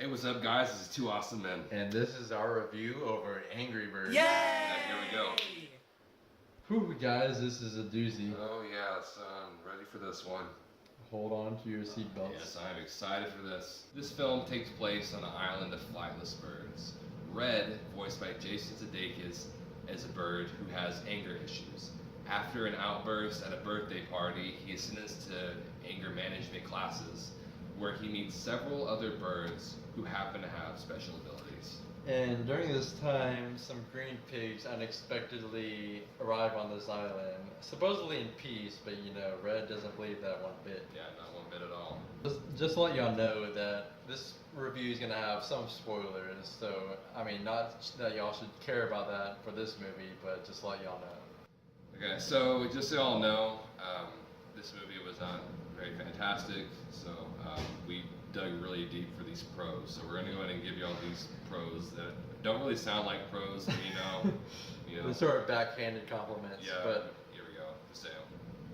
what's up, guys? This is Two Awesome Men. And this is our review over Angry Birds. Yeah, here we go. Whew, guys, this is a doozy. Oh, yeah, so I'm ready for this one. Hold on to your seatbelts. Yes, I'm excited for this. This film takes place on an island of flightless birds. Red, voiced by Jason Sudeikis, is a bird who has anger issues. After an outburst at a birthday party, he is sentenced to anger management classes, where he meets several other birds who happen to have special abilities. And during this time, some green pigs unexpectedly arrive on this island, supposedly in peace, but you know, Red doesn't believe that one bit. Yeah, not one bit at all. Just to let y'all know that this review is going to have some spoilers, so, I mean, not that y'all should care about that for this movie, but just to let y'all know. Okay, so just so y'all know, this movie was not very fantastic, so we dug really deep for these pros. So we're gonna go ahead and give you all these pros that don't really sound like pros, but you know. The sort of backhanded compliments. Yeah, but here we go, the sale.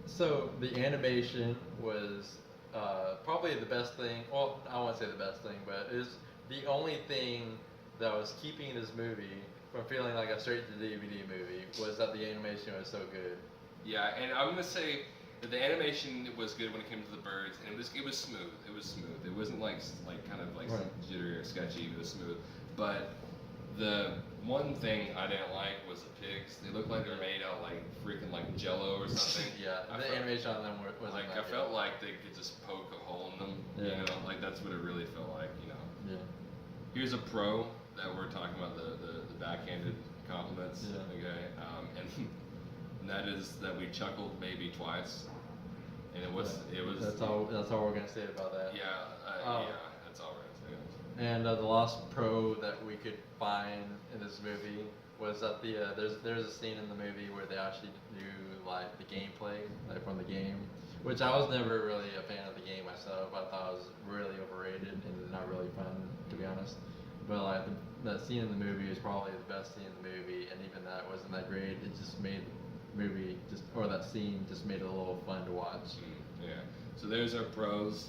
So the animation was probably the best thing. Well, I won't say the best thing, but it was the only thing that was keeping this movie from feeling like a straight to DVD movie was that the animation was so good. Yeah, and I'm gonna say that the animation was good when it came to the birds, and it was smooth. It was smooth. It wasn't like kind of like right. jittery or sketchy. It was smooth. But the one thing I didn't like was the pigs. They looked like they were made out like freaking like Jello or something. Yeah, the animation on them wasn't like that I good. felt like they could just poke a hole in them. Yeah. You know, like that's what it really felt like. You know. Yeah. Here's a pro that we're talking about the backhanded compliments. Yeah. Okay. And that is that we chuckled maybe twice. And it was. That's all we're gonna say about that. Yeah, yeah, that's all we're gonna say. And the last pro that we could find in this movie was that there's a scene in the movie where they actually do like the gameplay, like from the game, which I was never really a fan of the game myself. I thought it was really overrated and not really fun, to be honest. But like that scene in the movie is probably the best scene in the movie, and even that wasn't that great. It just made movie that scene just made it a little fun to watch. Yeah. So there's our pros.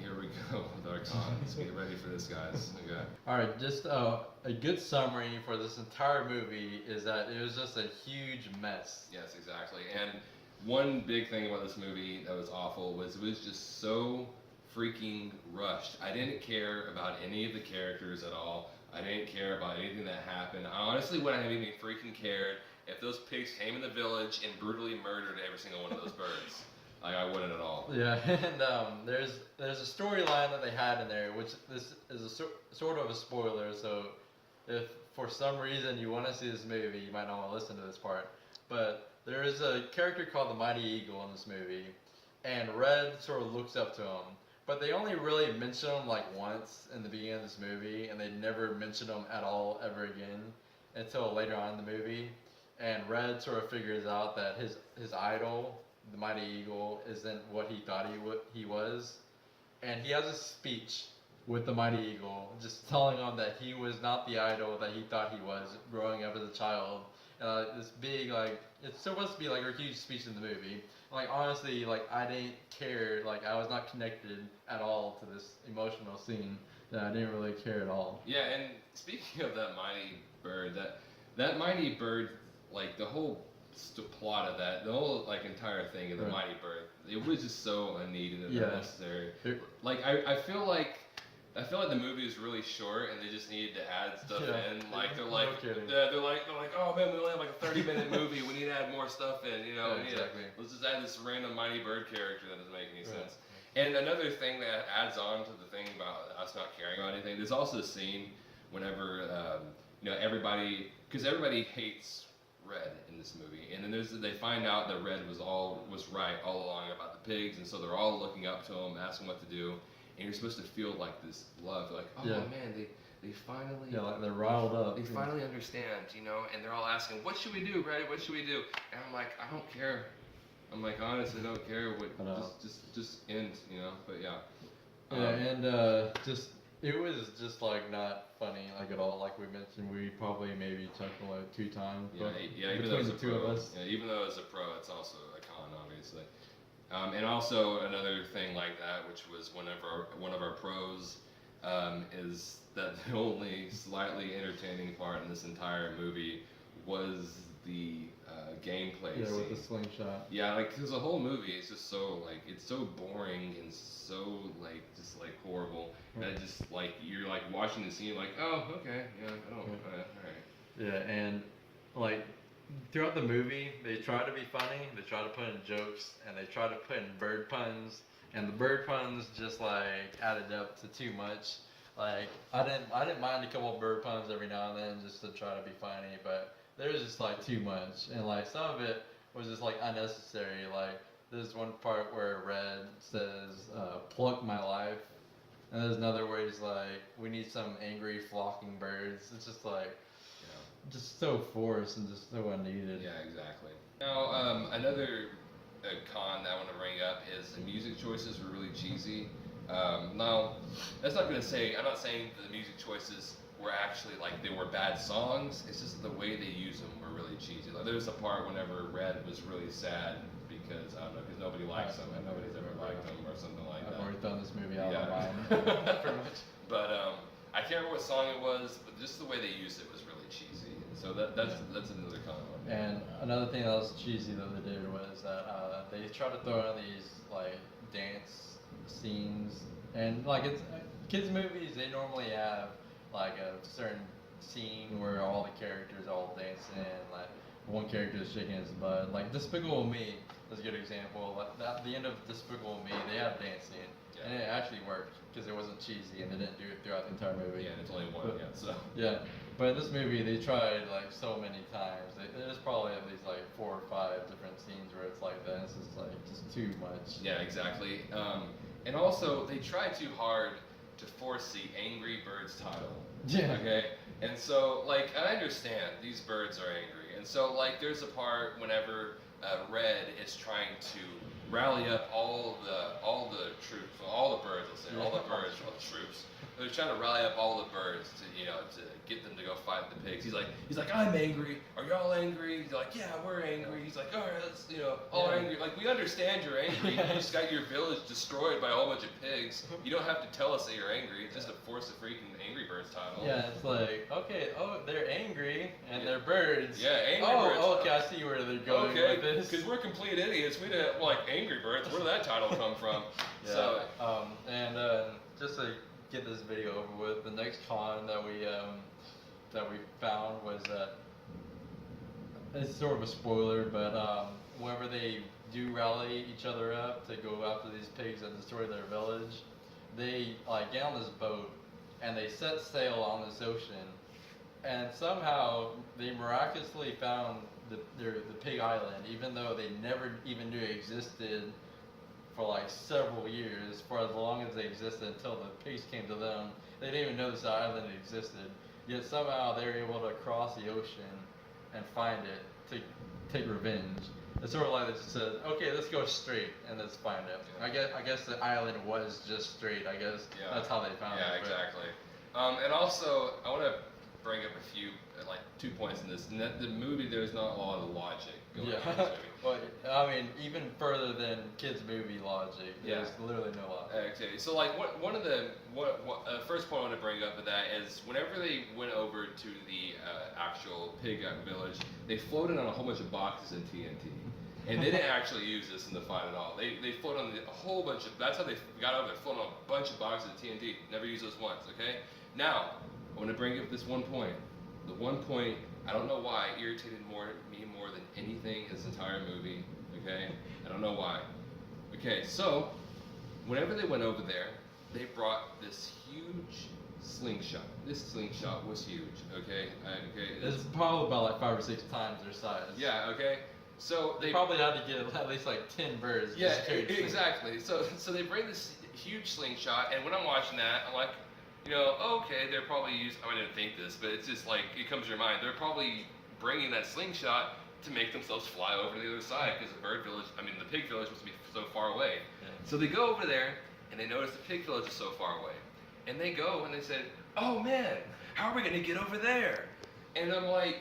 Here we go with our cons. Get ready for this, guys. Okay. All right, just a good summary for this entire movie is that it was just a huge mess. Yes, exactly. And one big thing about this movie that was awful was it was just so freaking rushed. I didn't care about any of the characters at all. I didn't care about anything that happened. I honestly wouldn't have even freaking cared if those pigs came in the village and brutally murdered every single one of those birds. Like, I wouldn't at all. Yeah, and there's a storyline that they had in there, which this is a sort of a spoiler. So, if for some reason you want to see this movie, you might not want to listen to this part. But there is a character called the Mighty Eagle in this movie, and Red sort of looks up to him. But they only really mention him like once in the beginning of this movie, and they never mention him at all ever again until later on in the movie. And Red sort of figures out that his idol, the Mighty Eagle, isn't what he thought he was. And he has a speech with the Mighty Eagle, just telling him that he was not the idol that he thought he was growing up as a child. And this big, like, it's supposed to be like a huge speech in the movie. Like, honestly, like, I didn't care, like, I was not connected at all to this emotional scene. That I didn't really care at all. Yeah, and speaking of that mighty bird, that mighty bird, like the whole plot of that, the whole like entire thing of the mighty bird, it was just so unneeded and unnecessary. Like I feel like the movie is really short and they just needed to add stuff in. Like they're like oh man, we only have like a 30-minute movie. We need to add more stuff in. You know, let's just add this random mighty bird character that doesn't make any sense. And another thing that adds on to the thing about us not caring about anything, there's also a scene whenever everybody hates Red in this movie, and then they find out that Red was right all along about the pigs, and so they're all looking up to him, asking what to do, and you're supposed to feel like this love, like man, they finally like they're riled up. They finally understand, and they're all asking, what should we do, Red? What should we do? And I'm like, I don't care. I'm like, honestly, I don't care. Just end, But yeah. It was just like not funny like at all. Like we mentioned, we probably maybe chuckled like 2 times. Even though it's a pro, even though it's a pro, it's also a con, obviously. And also another thing like that, which was one of our pros, is that the only slightly entertaining part in this entire movie was the gameplay Yeah, scene. with the slingshot. Yeah, like because the whole movie is just so like it's so boring and so like just like horrible. And I just like you're like watching the scene like oh okay yeah oh all right. Yeah, and like throughout the movie, they try to be funny. They try to put in jokes, and they try to put in bird puns. And the bird puns just like added up to too much. Like I didn't mind a couple of bird puns every now and then just to try to be funny, but there was just like too much, and like some of it was just like unnecessary. Like there's one part where Red says, "Pluck my life," and there's another where he's like, "We need some angry flocking birds." It's just like just so forced and just so unneeded. Yeah, exactly. Now, another con that I want to bring up is the music choices were really cheesy. Now, that's not going to say, I'm not saying the music choices were actually like they were bad songs, it's just the way they use them were really cheesy. Like there was a part whenever Red was really sad because, I don't know, because nobody likes him and nobody's ever liked him or something like that. I've already thrown this movie out Yeah. of my mind. Pretty much. But I can't remember what song it was, but just the way they used it was really cheesy. So that's another comment. And another thing that was cheesy that they did was that they tried to throw in these like dance scenes, and like it's kids movies. They normally have like a certain scene where all the characters all dancing, and like one character is shaking his butt. Like Despicable Me is a good example. Like at the end of Despicable Me, they have dancing, and it actually worked because it wasn't cheesy, and they didn't do it throughout the entire movie. Yeah, and it's only one. So. Yeah, but in this movie they tried like so many times. There's probably at least like 4 or 5 different scenes where it's like that. It's just like just too much. Yeah, exactly. And also they tried too hard to force the Angry Birds title. Yeah. Okay. And so like I understand these birds are angry, and so like there's a part whenever Red is trying to rally up all the troops, all the birds. Let's say all the birds, all the troops. They're trying to rally up all the birds to to get them to go fight the pigs. He's like I'm angry. Are y'all angry? He's like yeah we're angry. He's like all right let's all angry. Like we understand you're angry. You just got your village destroyed by a whole bunch of pigs. You don't have to tell us that you're angry. It's just to force the freaking Angry Birds title. Yeah, it's like okay, they're angry and they're birds. Yeah, Angry Birds. Oh, okay, I see where they're going okay, with this. because we're complete idiots. We didn't like Angry Birds. Where did that title come from? Yeah. So And just to get this video over with, the next con that we found was that it's sort of a spoiler, but whenever they do rally each other up to go after these pigs and destroy their village, they like get on this boat and they set sail on this ocean, and somehow they miraculously found the pig island, even though they never even knew it existed for like several years, for as long as they existed until the pigs came to them. They didn't even know this island existed. Yet somehow they were able to cross the ocean and find it to take revenge. It's sort of like they just said, okay, let's go straight and let's find it. Yeah. I guess the island was just straight. I guess that's how they found it. Yeah, exactly. And also, I want to bring up a few, like 2 points in this. In the movie, there's not a lot of logic going on in this movie. Well, I mean, even further than kids' movie logic, there's literally no logic. Okay, so like one of the first point I want to bring up with that is whenever they went over to the actual pig village, they floated on a whole bunch of boxes in TNT. And they didn't actually use this in the fight at all. They floated on a whole bunch of, that's how they got over there, floated on a bunch of boxes of TNT. Never used those once, okay? Now, I want to bring up this one point. The one point, I don't know why, irritated me more than anything in this entire movie, okay? I don't know why. Okay, so, whenever they went over there, they brought this huge slingshot. This slingshot was huge, okay? It's probably about like 5 or 6 times their size. Yeah, okay? So they probably had to get at least like 10 birds. Yeah, exactly. So they bring this huge slingshot, and when I'm watching that, I'm like, okay, they're probably I didn't think this, but it's just like, it comes to your mind, they're probably bringing that slingshot to make themselves fly over to the other side, because the pig village must be so far away. Yeah. So they go over there, and they notice the pig village is so far away. And they go, and they said, oh man, how are we going to get over there? And I'm like,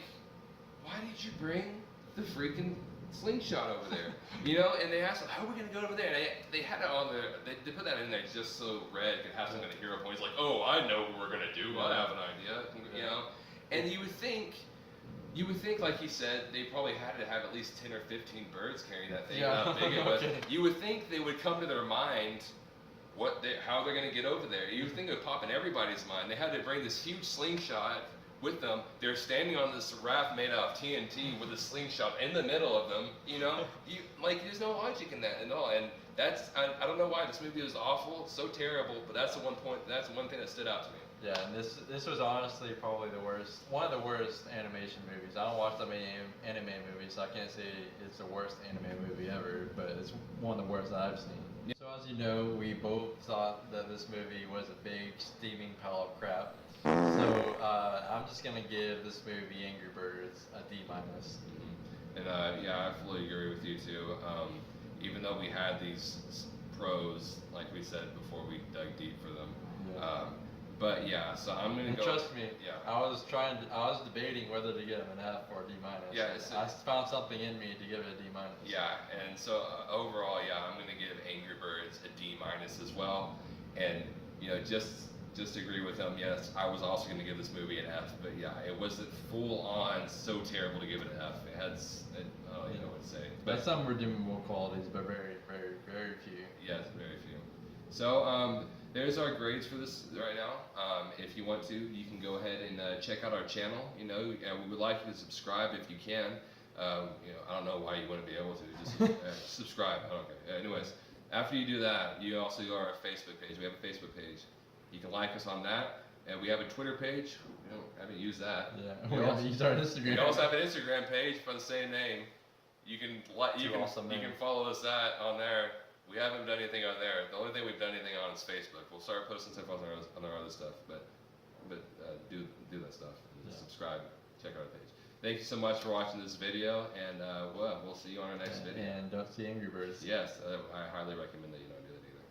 why did you bring the freaking slingshot over there, you know, and they asked them, how are we going to go over there? And they had it on there, they put that in there just so Red could have some kind of hero point. He's like, oh, I know what we're going to do, I have an idea, you know, and you would think, like he said, they probably had to have at least 10 or 15 birds carrying that thing, how big it was. You would think they would come to their mind how they're going to get over there. You would think it would pop in everybody's mind. They had to bring this huge slingshot with them. They're standing on this raft made out of TNT with a slingshot in the middle of them, you know? There's no logic in that at all. And I don't know why this movie was awful, so terrible, but that's the one thing that stood out to me. Yeah, and this was honestly probably one of the worst animation movies. I don't watch that many anime movies, so I can't say it's the worst anime movie ever, but it's one of the worst that I've seen. So as you know, we both thought that this movie was a big steaming pile of crap. So I'm just gonna give this movie Angry Birds a D-. And I fully agree with you too. Even though we had these pros, like we said before, we dug deep for them. Yeah. But yeah, so I'm gonna go. Trust me. Yeah. I was debating whether to give him an F or a D-. Yeah. I found something in me to give it a D-. Yeah, and so overall, I'm gonna give Angry Birds a D- as well. And just agree with him. Yes, I was also gonna give this movie an F. But yeah, it wasn't full on so terrible to give it an F. It had, I don't know what to say. But some redeemable qualities, but very, very, very few. Yes, very few. So there's our grades for this right now. If you want to, you can go ahead and check out our channel. We would like you to subscribe if you can. I don't know why you wouldn't be able to. Just subscribe. I don't care. Anyways, after you do that, you also go to our Facebook page. We have a Facebook page. You can like us on that. And we have a Twitter page. We haven't used that. Yeah, we haven't used our Instagram. We also have an Instagram page for the same name. You can follow us on there. We haven't done anything on there. The only thing we've done anything on is Facebook. We'll start posting stuff on our other stuff, but do that stuff. And subscribe. Check out our page. Thank you so much for watching this video, and we'll see you on our next video. And don't see Angry Birds. Yes, I highly recommend that you don't do that either.